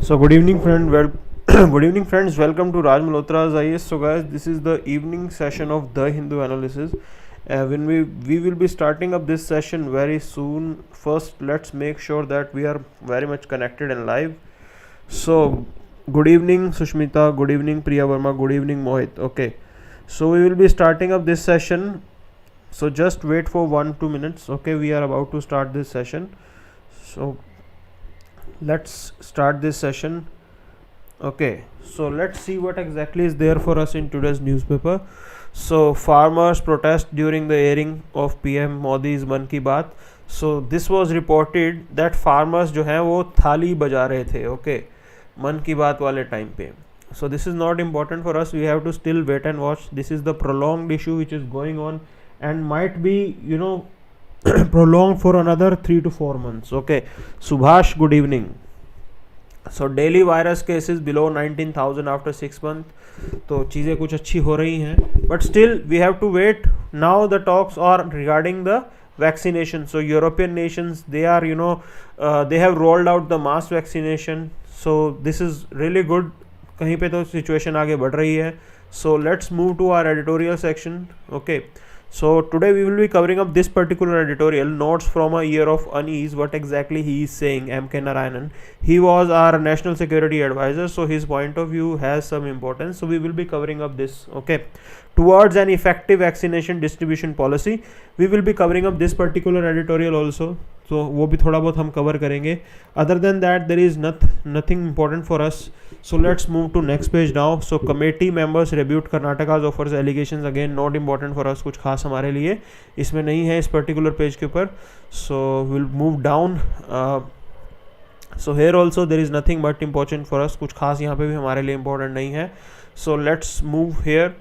So good evening, friend. Well, good evening, friends. Welcome to Raj Malhotra IAS. So, guys, this is the evening session of the Hindu analysis. When we will be starting up this session very soon. First, let's make sure that we are very much connected and live. So, good evening, Sushmita. Good evening, Priya Verma. Good evening, Mohit. Okay. So we will be starting up this session. So just wait for 1-2 minutes. Okay, we are about to start this session. So let's start this session. Okay, so let's see what exactly is there for us in today's newspaper. So farmers protest during the airing of PM Modi's Mann Ki Baat. So this was reported that farmers जो हैं वो थाली बजा रहे थे. Okay, मन की बात वाले टाइम पे. So this is not important for us. We have to still wait and watch. This is the prolonged issue which is going on and might be prolonged for another 3 to 4 months. Okay, Subhash, good evening. So daily virus cases below 19,000 after 6 months. तो चीज़ें कुछ अच्छी हो रही हैं, but still we have to wait. Now the talks are regarding the vaccination. So European nations, they are they have rolled out the mass vaccination. So this is really good. कहीं पे तो सिचुएशन आगे बढ़ रही है. So let's move to our editorial section. Okay, so today we will be covering up this particular editorial, notes from a year of unease. What exactly he is saying, M.K. Narayanan. He was our national security advisor, so his point of view has some importance. So we will be covering up this. Okay, towards an effective vaccination distribution policy, we will be covering up this particular editorial also. So वो भी थोड़ा बहुत हम cover करेंगे. Other than that, there is nothing important for us. So let's move to next page now. So committee members rebut Karnataka's offers allegations. Again, not important for us. कुछ खास हमारे लिए इसमें नहीं है इस particular page के ऊपर. So we'll move down. So here also there is nothing but important for us. कुछ खास यहाँ पे भी हमारे लिए important नहीं है. So let's move here.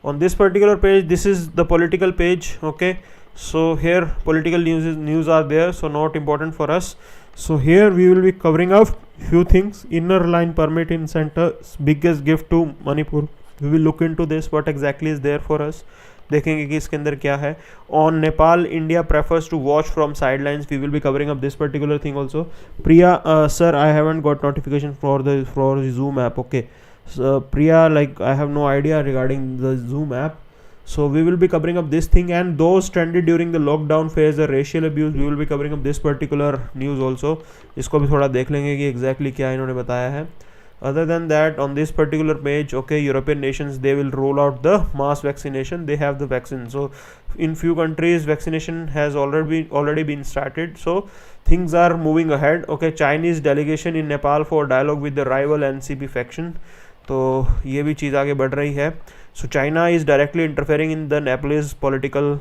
On this particular page, this is the political page. Okay. So here political news are there, so not important for us. So here we will be covering up few things. Inner line permit in center's biggest gift to Manipur. We will look into this, what exactly is there for us. देखेंगे कि इसके अंदर क्या है. On Nepal, India prefers to watch from sidelines. We will be covering up this particular thing also. Priya, sir, I haven't got notification for the Zoom app. Okay, so Priya, like I have no idea regarding the Zoom app. So we will be covering up this thing, and those stranded during the lockdown phase, the racial abuse. We will be covering up this particular news also. इसको भी थोड़ा देख लेंगे कि exactly क्या इन्होंने बताया है. Other than that, on this particular page, okay, European nations, they will roll out the mass vaccination. They have the vaccine. So in few countries, vaccination has already been started. So things are moving ahead. Okay, Chinese delegation in Nepal for dialogue with the rival NCP faction. तो ये भी चीज़ आगे बढ़ रही है. So China is directly interfering in the Nepalese political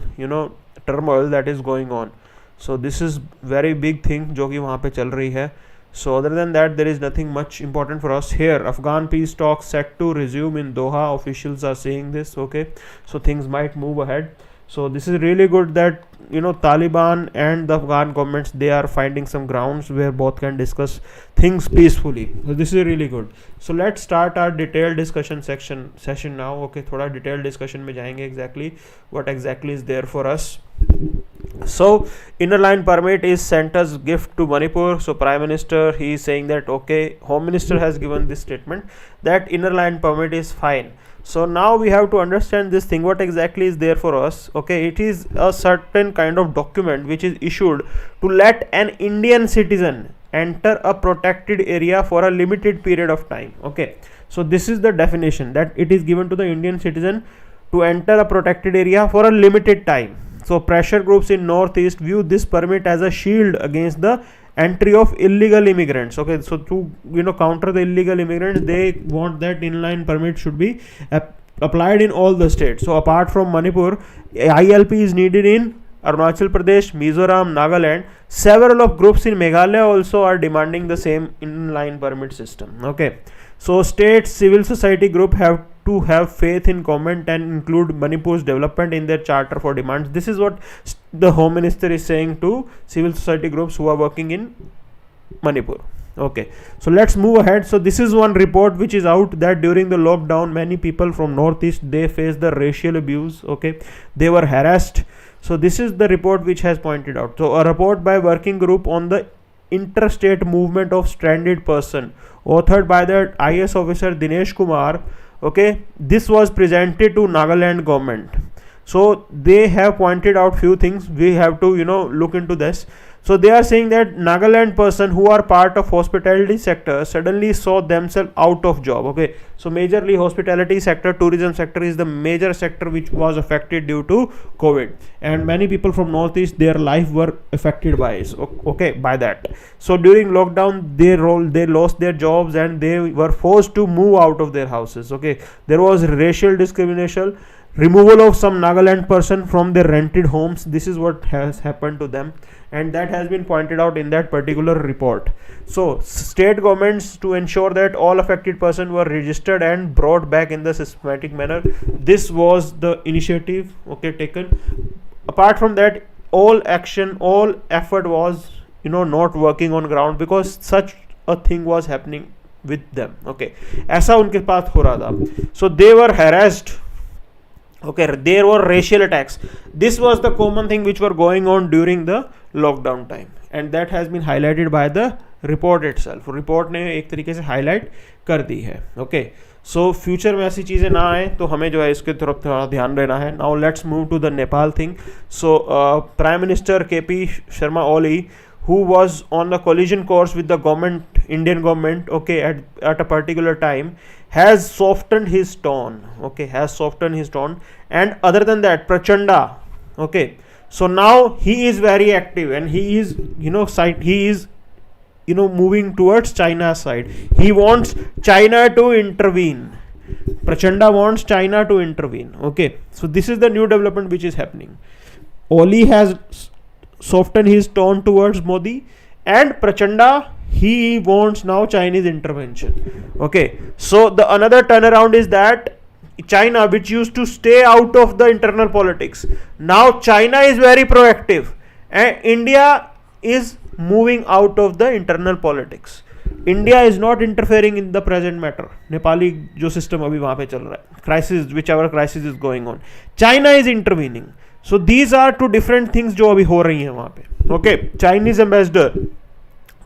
turmoil that is going on. So this is very big thing जो कि वहाँ पे चल रही है. So other than that, there is nothing much important for us here. Afghan peace talks set to resume in Doha. Officials are saying this. Okay, so things might move ahead. So this is really good that Taliban and the Afghan governments, they are finding some grounds where both can discuss things peacefully. So this is really good. So let's start our detailed discussion session now. Okay, थोड़ा detailed discussion में जाएंगे exactly what exactly is there for us. So inner line permit is center's gift to Manipur. So Prime Minister, he is saying that okay, Home Minister has given this statement that inner line permit is fine. So now we have to understand this thing, what exactly is there for us. Okay, it is a certain kind of document which is issued to let an Indian citizen enter a protected area for a limited period of time. Okay, so this is the definition, that it is given to the Indian citizen to enter a protected area for a limited time. So pressure groups in Northeast view this permit as a shield against the entry of illegal immigrants. Okay, so to counter the illegal immigrants, they want that inline permit should be applied in all the states. So apart from Manipur, ILP is needed in Arunachal Pradesh, Mizoram, Nagaland. Several of groups in Meghalaya also are demanding the same inline permit system. Okay, so state civil society group have to have faith in government and include Manipur's development in their charter for demands. This is what the Home Minister is saying to civil society groups who are working in Manipur. Okay, so let's move ahead. So this is one report which is out, that during the lockdown many people from Northeast, they faced the racial abuse. Okay, they were harassed. So this is the report which has pointed out. So a report by working group on the interstate movement of stranded person, authored by the IAS officer Dinesh Kumar. Okay, this was presented to Nagaland government. So they have pointed out few things. We have to look into this. So they are saying that Nagaland person who are part of hospitality sector suddenly saw themselves out of job. Okay, so majorly hospitality sector, tourism sector is the major sector which was affected due to COVID, and many people from northeast, their life were affected by it. Okay, by that. So during lockdown they lost their jobs and they were forced to move out of their houses. Okay, there was racial discrimination, removal of some Nagaland person from their rented homes. This is what has happened to them, and that has been pointed out in that particular report. So state governments, to ensure that all affected persons were registered and brought back in the systematic manner, this was the initiative, okay, taken. Apart from that, all action, all effort was not working on ground, because such a thing was happening with them. Okay, ऐसा उनके पास हो रहा था. So they were harassed. Okay, there were racial attacks. This was the common thing which were going on during the lockdown time, and that has been highlighted by the report itself. report ने एक तरीके से highlight कर दी है. Okay, so future में ऐसी चीज़ें ना आए तो हमें जो है इसके तरफ थोड़ा ध्यान देना है. Now let's move to the Nepal thing. So Prime Minister KP Sharma Oli, who was on the collision course with the government, Indian government, okay, at a particular time, has softened his tone. Okay, has softened his tone. And other than that, Prachanda, okay, so now he is very active, and he is moving towards China's side. He wants China to intervene. Prachanda wants China to intervene. Okay, so this is the new development which is happening. Oli has softened his tone towards Modi, and Prachanda, he wants now Chinese intervention. Okay, so the another turnaround is that China, which used to stay out of the internal politics, now China is very proactive, and India is moving out of the internal politics. India is not interfering in the present matter. Nepali जो system अभी वहाँ पे चल रहा है, crisis, whichever crisis is going on, China is intervening. So these are two different things जो अभी हो रही हैं वहाँ पे. Okay, Chinese ambassador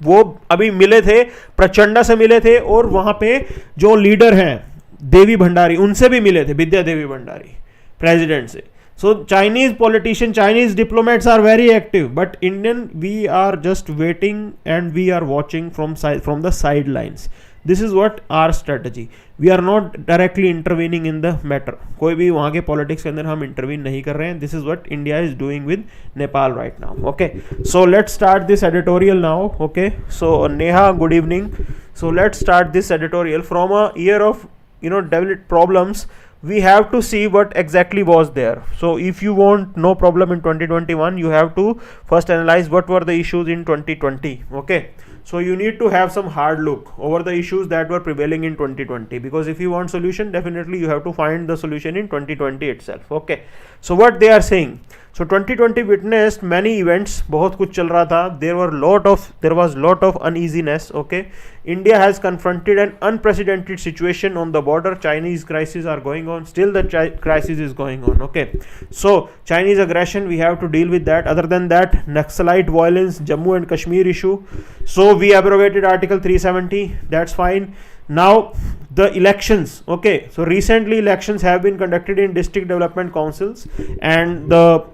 वो अभी मिले थे, प्रचंडा से मिले थे, और वहाँ पे जो लीडर हैं देवी भंडारी, उनसे भी मिले थे, विद्या देवी भंडारी, प्रेसिडेंट से. So Chinese politicians, Chinese diplomats are very active, but Indian, we are just waiting and we are watching from the sidelines. This is what our strategy. We are not directly intervening in the matter. कोई भी वहाँ के politics के अंदर हम intervene नहीं कर रहे हैं. This is what India is doing with Nepal right now. Okay, so let's start this editorial now. Okay, so Neha, good evening. So let's start this editorial from a year of developed problems. We have to see what exactly was there. So if you want no problem in 2021, you have to first analyze what were the issues in 2020. Okay, so you need to have some hard look over the issues that were prevailing in 2020, because if you want solution, definitely you have to find the solution in 2020 itself. Okay, so what they are saying, so 2020 witnessed many events, बहुत कुछ चल रहा था. There was lot of uneasiness. Okay, India has confronted an unprecedented situation on the border. Chinese crises are going on. Still the crisis is going on. Okay, so Chinese aggression, we have to deal with that. Other than that, Naxalite violence, Jammu and Kashmir issue. So we abrogated Article 370. That's fine. Now the elections. Okay, so recently elections have been conducted in district development councils, and the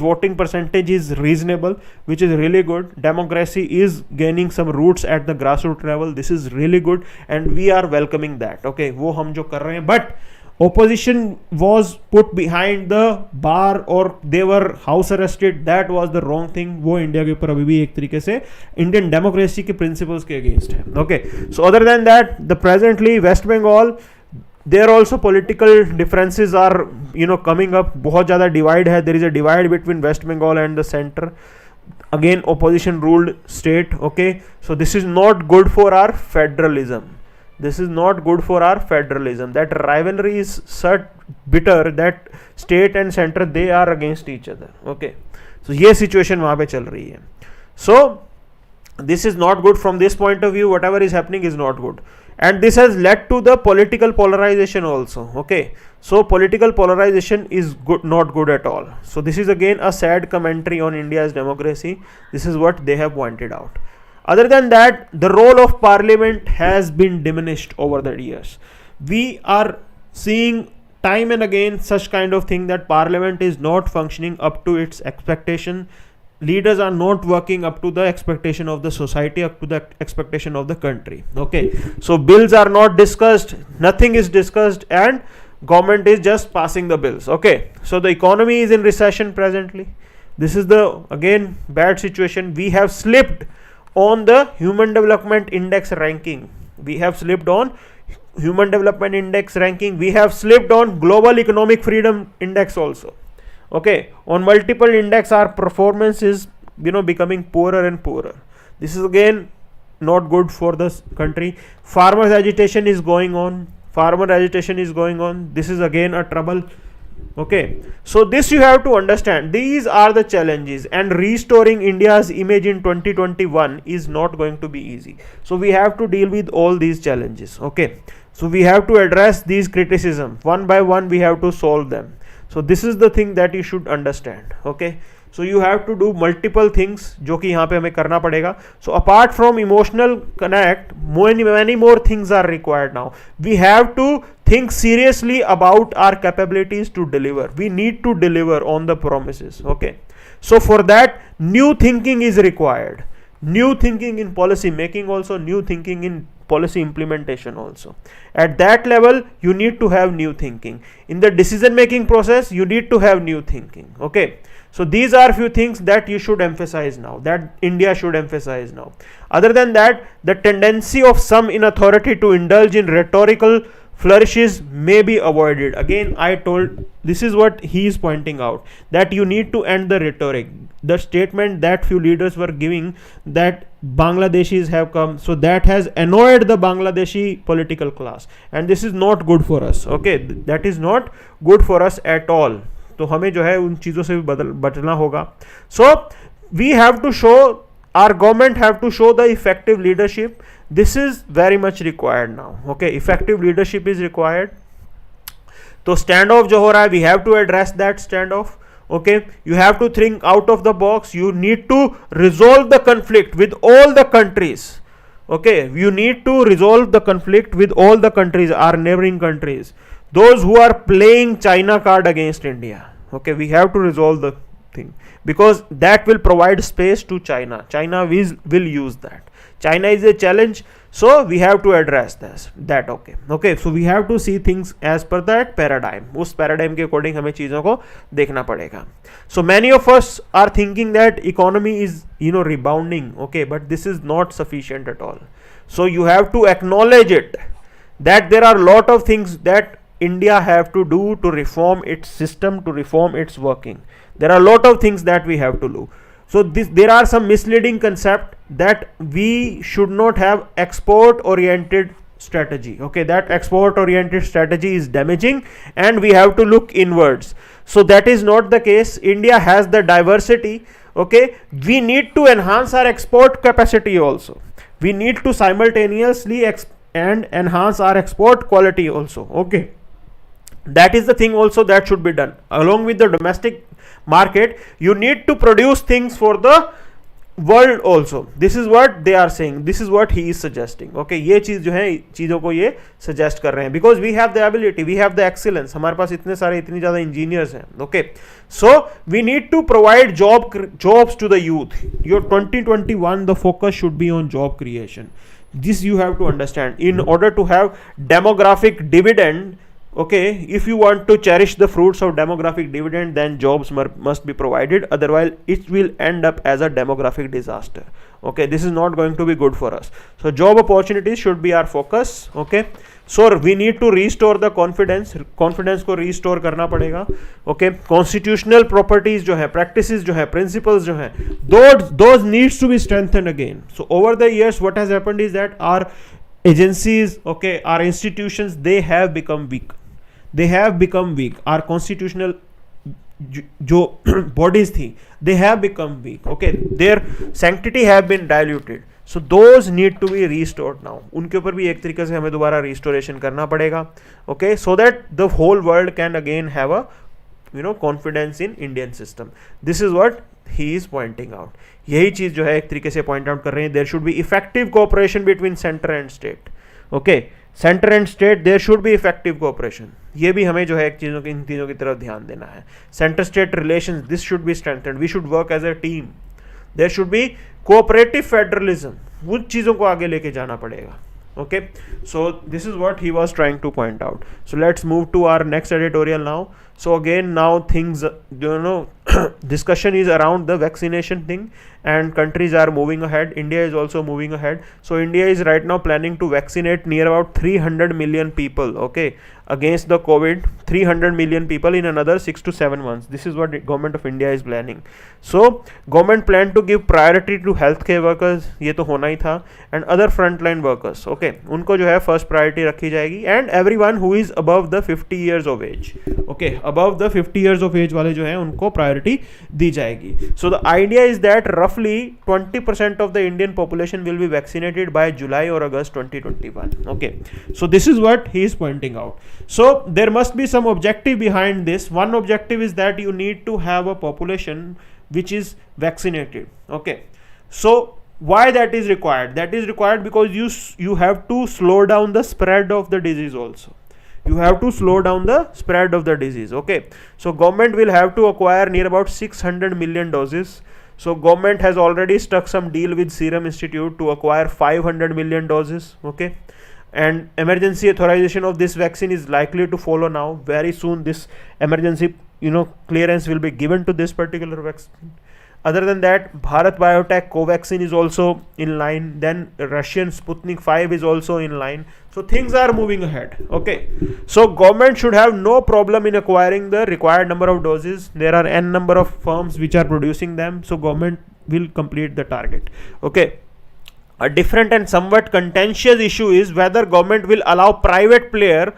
voting percentage is reasonable, which is really good. Democracy is gaining some roots at the grassroots level. This is really good, and we are welcoming that. Okay, वो हम जो कर रहे हैं, but opposition was put behind the bar or they were house arrested. That was the wrong thing. वो India के ऊपर अभी भी एक तरीके से इंडियन डेमोक्रेसी के प्रिंसिपल्स के अगेंस्ट है. Okay, so other than that, the presently West Bengal, there also political differences are coming up. बहुत ज़्यादा divide है. There is a divide between West Bengal and the center. Again, opposition ruled state. Okay, so this is not good for our federalism. This is not good for our federalism. That rivalry is such bitter that state and center, they are against each other. Okay, so ये situation वहाँ पे चल रही है. So this is not good from this point of view. Whatever is happening is not good, and this has led to the political polarization also. Okay, so political polarization is not good at all. So this is again a sad commentary on India's democracy. This is what they have pointed out. Other than that, the role of parliament has been diminished over the years. We are seeing time and again such kind of thing that parliament is not functioning up to its expectation. Leaders are not working up to the expectation of the society, up to the expectation of the country. Okay, so bills are not discussed, nothing is discussed, and government is just passing the bills. Okay, so the economy is in recession presently. This is the again bad situation. We have slipped on the human development index ranking. We have slipped on human development index ranking. We have slipped on global economic freedom index also. Okay, on multiple index our performance is becoming poorer and poorer. This is again not good for the country. Farmers agitation is going on. This is again a trouble. Okay, so this you have to understand. These are the challenges, and restoring India's image in 2021 is not going to be easy. So we have to deal with all these challenges. Okay, so we have to address these criticism one by one. We have to solve them. So this is the thing that you should understand. Okay, so you have to do multiple things जो कि यहाँ पे हमें करना पड़ेगा. So apart from emotional connect, many more things are required now. We have to think seriously about our capabilities to deliver. We need to deliver on the promises. Okay, so for that new thinking is required. New thinking in policy making also, new thinking in policy implementation also. At that level you need to have new thinking. In the decision making process you need to have new thinking. Okay, so these are few things that you should emphasize now, that India should emphasize now. Other than that, the tendency of some in authority to indulge in rhetorical flourishes may be avoided. Again I told, this is what he is pointing out, that you need to end the rhetoric. The statement that few leaders were giving that Bangladeshis have come, so that has annoyed the Bangladeshi political class, and this is not good for us. Okay, that is not good for us at all. तो हमें जो है उन चीज़ों से भी बचना होगा. So we have to show, our government have to show the effective leadership. This is very much required now. Okay, effective leadership is required. तो stand off जो हो रहा है, we have to address that stand off. Okay, you have to think out of the box. You need to resolve the conflict with all the countries. Okay, you need to resolve the conflict with all the countries, our neighboring countries, those who are playing China card against India. Okay, we have to resolve the thing, because that will provide space to China. China will use that. China is a challenge, so we have to address that. Okay, so we have to see things as per that paradigm. उस paradigm के according हमें चीज़ों को देखना पड़ेगा. So many of us are thinking that economy is rebounding. Okay, but this is not sufficient at all. So you have to acknowledge it, that there are a lot of things that India have to do to reform its system, to reform its working. There are a lot of things that we have to do. So there are some misleading concept that we should not have export oriented strategy. Okay, that export oriented strategy is damaging and we have to look inwards. So that is not the case. India has the diversity. Okay, we need to enhance our export capacity also. We need to simultaneously and enhance our export quality also. Okay, that is the thing also that should be done along with the domestic market. You need to produce things for the world also. This is what they are saying, this is what he is suggesting. Okay, ये चीज जो है चीजों को ये suggest कर रहे हैं, because we have the ability, we have the excellence. हमारे पास इतने सारे इतनी ज़्यादा engineers हैं. Okay, so we need to provide jobs to the youth. Your 2021 the focus should be on job creation. This you have to understand. In order to have demographic dividend, okay, if you want to cherish the fruits of demographic dividend, then jobs must be provided, otherwise it will end up as a demographic disaster. Okay, this is not going to be good for us. So job opportunities should be our focus. Okay, so we need to restore the confidence को restore करना पड़ेगा. Okay, constitutional properties जो है, practices जो है, principles जो है, those needs to be strengthened again. So over the years what has happened is that our agencies, okay, our institutions, they have become weak. Our constitutional जो bodies थी, they have become weak. Okay, their sanctity have been diluted. So those need to be restored now. उनके ऊपर भी एक तरीके से हमें दोबारा restoration करना पड़ेगा. Okay, so that the whole world can again have a confidence in Indian system. This is what he is pointing out, यही चीज जो है एक तरीके से पॉइंट आउट कर रहे हैं, there should be effective cooperation between centre and state. Okay, centre and state there should be effective cooperation. ये भी हमें जो है एक चीज़ों की, इन चीज़ों की तरफ ध्यान देना है. Centre state relations, this should be strengthened, we should work as a team. There should be cooperative federalism, उन चीज़ों को आगे लेके जाना पड़ेगा. Okay, so this is what he was trying to point out. So let's move to our next editorial now. So again, now things, discussion is around the vaccination thing, and countries are moving ahead. India is also moving ahead. So India is right now planning to vaccinate near about 300 million people, okay, against the COVID. 300 million people in another 6 to 7 months. This is what the government of India is planning. So government plan to give priority to healthcare workers, ये तो होना ही था, and other frontline workers, okay, उनको जो है first priority रखी जाएगी, and everyone who is above the 50 years of age, okay, above the 50 years of age वाले जो हैं उनको priority दी जाएगी. So the idea is that roughly 20% of the Indian population will be vaccinated by July or August 2021. Okay, so this is what he is pointing out. So there must be some objective behind this. One objective is that you need to have a population which is vaccinated. Okay, so why that is required? That is required because you have to slow down the spread of the disease also. You have to slow down the spread of the disease. Okay, so government will have to acquire near about 600 million doses. So government has already struck some deal with Serum Institute to acquire 500 million doses. Okay, and emergency authorization of this vaccine is likely to follow now. Very soon this emergency clearance will be given to this particular vaccine. Other than that, Bharat Biotech Covaxin is also in line. Then Russian Sputnik 5 is also in line. So things are moving ahead. Okay, so government should have no problem in acquiring the required number of doses. There are n number of firms which are producing them, so government will complete the target. Okay, a different and somewhat contentious issue is whether government will allow private player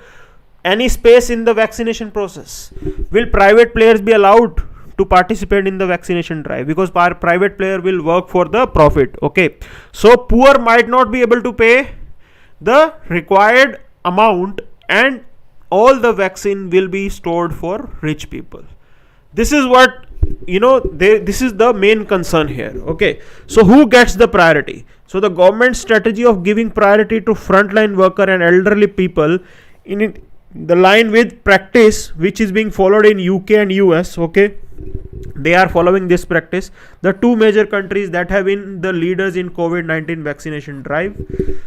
any space in the vaccination process. Will private players be allowed to participate in the vaccination drive? Because private player will work for the profit. Okay, so poor might not be able to pay the required amount, and all the vaccine will be stored for rich people. This is what this is the main concern here. Okay, so who gets the priority? So the government strategy of giving priority to frontline worker and elderly people in the line with practice which is being followed in UK and US. Okay, they are following this practice, the two major countries that have been the leaders in COVID-19 vaccination drive.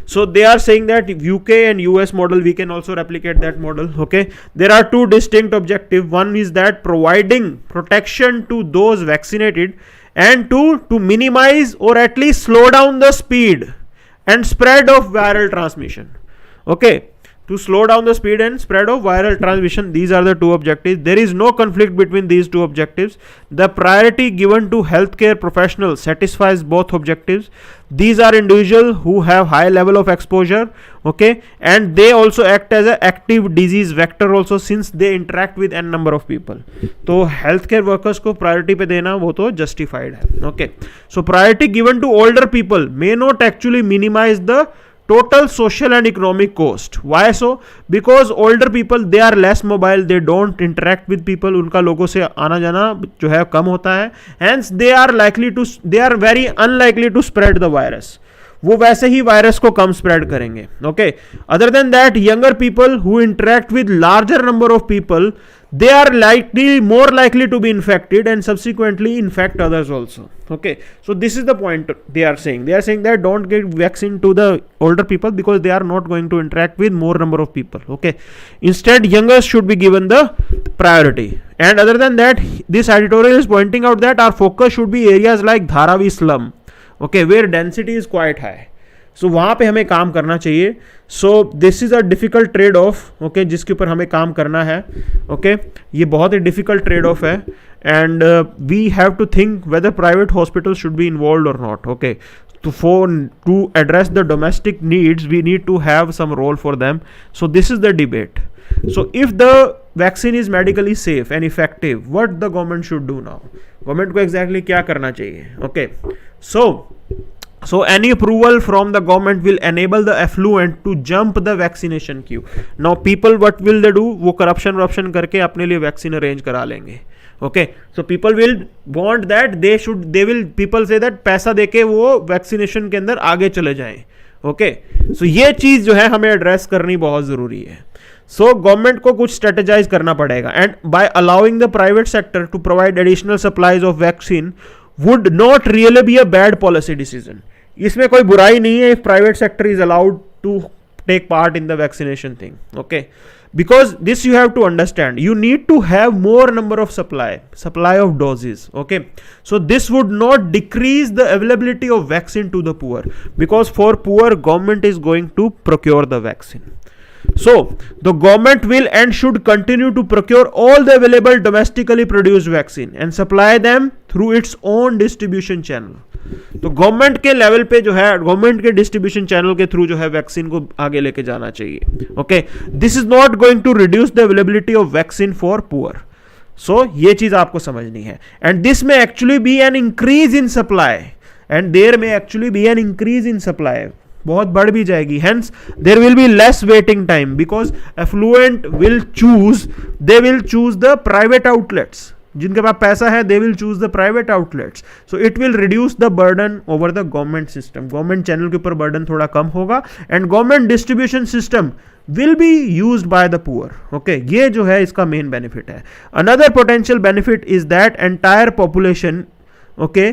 So they are saying that UK and US model, we can also replicate that model. Okay, there are two distinct objectives. One is that providing protection to those vaccinated, and to minimize or at least slow down the speed and spread of viral transmission. Okay, to slow down the speed and spread of viral transmission. These are the two objectives. There is no conflict between these two objectives. The priority given to healthcare professionals satisfies both objectives. These are individuals who have high level of exposure, okay, and they also act as an active disease vector also, since they interact with n number of people. तो healthcare workers को priority पे देना वो तो justified है. Okay, so priority given to older people may not actually minimize the total social and economic cost. Why so? Because older people, they are less mobile, they don't interact with people, उनका लोगों से आना जाना जो है कम होता है, hence they are very unlikely to spread the virus. वो वैसे ही वायरस को कम स्प्रेड करेंगे. Okay, other than that younger people who interact with larger number of people, they are more likely to be infected and subsequently infect others also. Okay, so this is the point they are saying. They are saying that don't get vaccine to the older people because they are not going to interact with more number of people. Okay, instead younger should be given the priority. And other than that, this editorial is pointing out that our focus should be areas like Dharavi slum, okay, where density is quite high. So वहाँ पे हमें काम करना चाहिए. So this is a difficult trade off, okay, जिसके ऊपर हमें काम करना है. ओके, ये बहुत ही डिफ़िकल्ट ट्रेड ऑफ है, and we have to think whether private hospital should be involve और not. Okay, to address the domestic needs, we need to have some role for them. So this is the debate. So if the vaccine is medically safe and effective, what the government should do now? Government को exactly क्या करना चाहिए? Okay, so any approval from the government will enable the affluent to jump the vaccination queue. Now people what will they do? वो corruption करके अपने लिए vaccine arrange करा लेंगे. Okay, so people will want that people say that पैसा देके वो vaccination के अंदर आगे चले जाएं. ओके, सो ये चीज जो है हमें एड्रेस करनी बहुत जरूरी है. सो गवर्नमेंट को कुछ स्ट्रेटेजाइज करना पड़ेगा, and by allowing the private sector to provide additional supplies of vaccine would not really be a bad policy decision. इसमें कोई बुराई नहीं है if private sector is allowed to take part in the vaccination thing. Okay, because this you have to understand, you need to have more number of supply of doses. Okay, so this would not decrease the availability of vaccine to the poor, because for poor government is going to procure the vaccine. So the government will and should continue to procure all the available domestically produced vaccine and supply them through its own distribution channel. तो government के level पे जो है, government के distribution channel के through जो है vaccine को आगे लेके जाना चाहिए. Okay, this is not going to reduce the availability of vaccine for poor. So ये चीज आपको समझनी है, and this may actually be an increase in supply, and there may actually be an increase in supply, बहुत बढ़ भी जाएगी. Hence there will be less waiting time, because affluent will choose the private outlets. जिनके पास पैसा है they will choose the private outlets. So it will reduce the burden over the government system. Government channel के ऊपर burden थोड़ा कम होगा, and government distribution system will be used by the poor. Okay, ये जो है इसका मेन बेनिफिट है. Another potential benefit is that entire population, okay,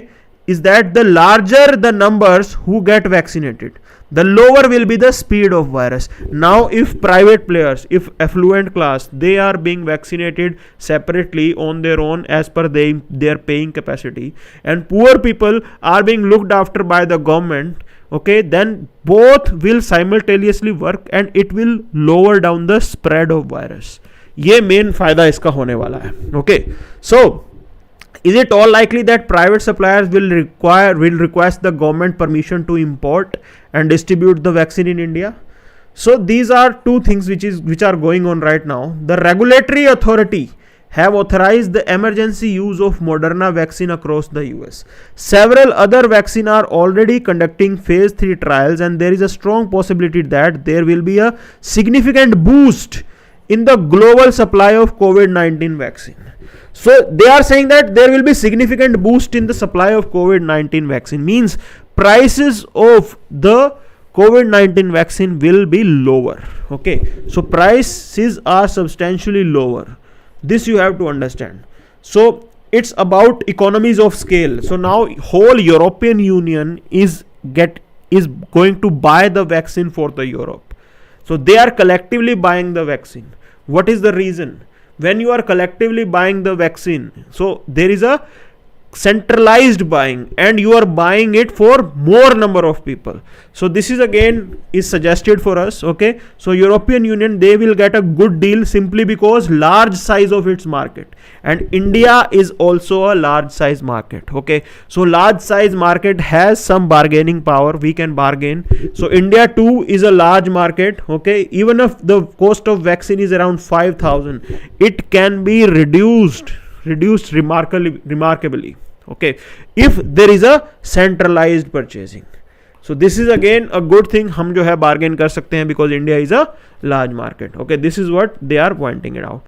is that the larger the numbers who get vaccinated, the lower will be the speed of virus. Now if private players, if affluent class, they are being vaccinated separately on their own as per their paying capacity, and poor people are being looked after by the government, okay, then both will simultaneously work and it will lower down the spread of virus. ये main फायदा इसका होने वाला है. Okay, so is it all likely that private suppliers will request the government permission to import and distribute the vaccine in India? So these are two things which are going on right now. The regulatory authority have authorized the emergency use of Moderna vaccine across the US. Several other vaccines are already conducting phase 3 trials, and there is a strong possibility that there will be a significant boost in the global supply of COVID-19 vaccine. So they are saying that there will be significant boost in the supply of COVID-19 vaccine, means prices of the COVID-19 vaccine will be lower. Okay, so prices are substantially lower. This you have to understand. So it's about economies of scale. So now whole European Union is going to buy the vaccine for the Europe. So they are collectively buying the vaccine. What is the reason? When you are collectively buying the vaccine, so there is a centralized buying, and you are buying it for more number of people. So this is again is suggested for us. Okay, so European Union, they will get a good deal simply because large size of its market, and India is also a large size market. Okay, so large size market has some bargaining power, we can bargain. So India too is a large market. Okay, even if the cost of vaccine is around 5,000, it can be reduced remarkably. Okay, if there is a centralized purchasing. So this is again a good thing, हम जो है bargain कर सकते हैं, because India is a large market. Okay, this is what they are pointing it out.